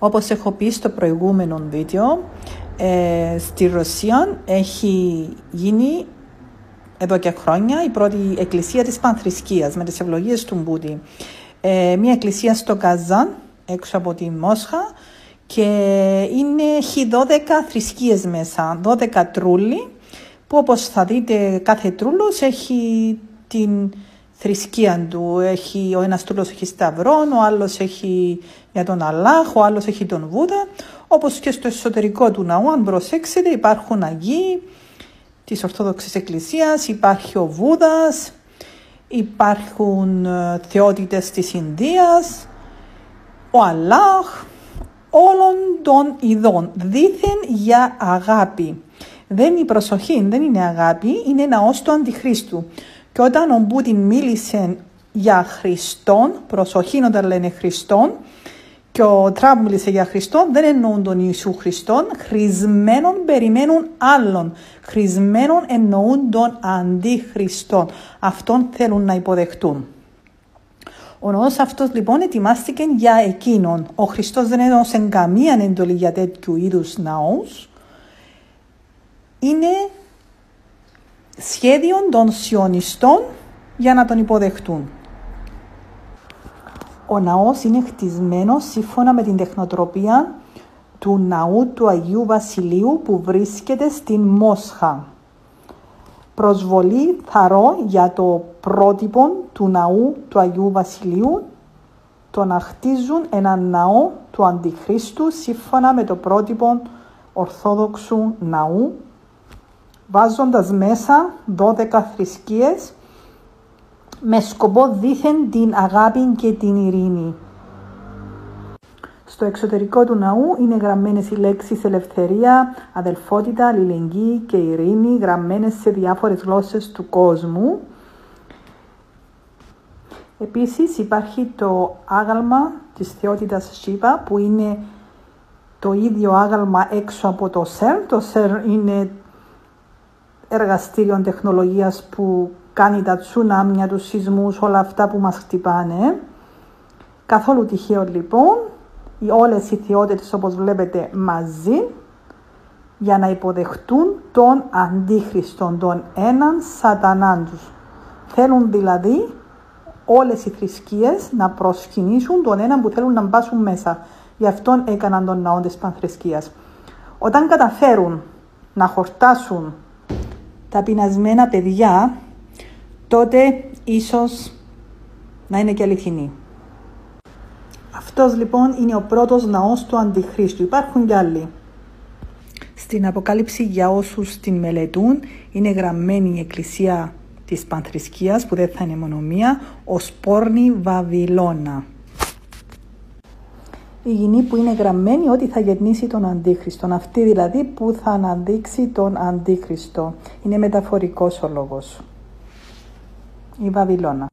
Όπως έχω πει στο προηγούμενο βίντεο, στη Ρωσία έχει γίνει εδώ και χρόνια η πρώτη εκκλησία της πανθρησκείας με τις ευλογίες του Μπούδη. Μια εκκλησία στο Καζάν, έξω από τη Μόσχα, και έχει 12 θρησκείες μέσα, 12 τρούλοι, που όπως θα δείτε κάθε τρούλος έχει την θρησκεία του. Ο ένας τρούλος έχει σταυρόν, ο άλλος έχει για τον Αλλάχ, ο άλλος έχει τον Βούδα. Όπως και στο εσωτερικό του ναού, αν προσέξετε, υπάρχουν Αγίοι της Ορθόδοξης Εκκλησίας, υπάρχει ο Βούδας, υπάρχουν θεότητες της Ινδίας, ο Αλλάχ, όλων των ειδών, δήθεν για αγάπη. Δεν είναι προσοχή, δεν είναι αγάπη, είναι ναός του Αντιχρίστου. Και όταν ο Πούτιν μίλησε για Χριστόν, προσοχή όταν λένε Χριστόν, και ο Τραμπ μίλησε για Χριστόν, δεν εννοούν τον Ιησού Χριστόν, χρησμένον περιμένουν άλλον. Χρησμένον εννοούν τον Αντιχριστόν. Αυτόν θέλουν να υποδεχτούν. Ο ναός αυτός λοιπόν ετοιμάστηκε για εκείνον. Ο Χριστός δεν έδωσε καμία εντολή για τέτοιου είδους ναούς. Είναι σχέδιο των σιωνιστών για να τον υποδεχτούν. Ο ναός είναι χτισμένος σύμφωνα με την τεχνοτροπία του ναού του Αγίου Βασιλείου που βρίσκεται στην Μόσχα. Προσβολή θαρώ για το πρότυπο του ναού του Αγίου Βασιλείου, το να χτίζουν έναν ναό του Αντιχρίστου σύμφωνα με το πρότυπο Ορθόδοξου ναού, βάζοντας μέσα 12 θρησκείες με σκοπό δήθεν την αγάπη και την ειρήνη. Στο εξωτερικό του ναού είναι γραμμένες οι λέξεις ελευθερία, αδελφότητα, αλληλεγγύη και ειρήνη, γραμμένες σε διάφορες γλώσσες του κόσμου. Επίσης υπάρχει το άγαλμα της θεότητας Σίβα, που είναι το ίδιο άγαλμα έξω από το ΣΕΡ. Το ΣΕΡ είναι εργαστήριο τεχνολογίας που κάνει τα τσουνάμια, τους σεισμούς, όλα αυτά που μας χτυπάνε. Καθόλου τυχαίο λοιπόν, όλες οι θεότητες όπως βλέπετε μαζί, για να υποδεχτούν τον Αντίχριστον, τον έναν σατανάν τους. Θέλουν δηλαδή όλες οι θρησκείες να προσκυνήσουν τον έναν που θέλουν να μπάσουν μέσα. Γι' αυτόν έκαναν τον ναό της πανθρησκείας. Όταν καταφέρουν να χορτάσουν τα πεινασμένα παιδιά, τότε ίσως να είναι και αληθινή. Αυτός λοιπόν είναι ο πρώτος ναός του Αντιχρίστου. Υπάρχουν κι άλλοι. Στην Αποκάλυψη, για όσους την μελετούν, είναι γραμμένη η εκκλησία της πανθρησκείας, που δεν θα είναι μόνο μία, ως πόρνη Βαβυλώνα. Η γυνή που είναι γραμμένη ότι θα γεννήσει τον Αντίχριστον. Αυτή δηλαδή που θα αναδείξει τον Αντίχριστο. Είναι μεταφορικός ο λόγος. Η Βαβυλώνα.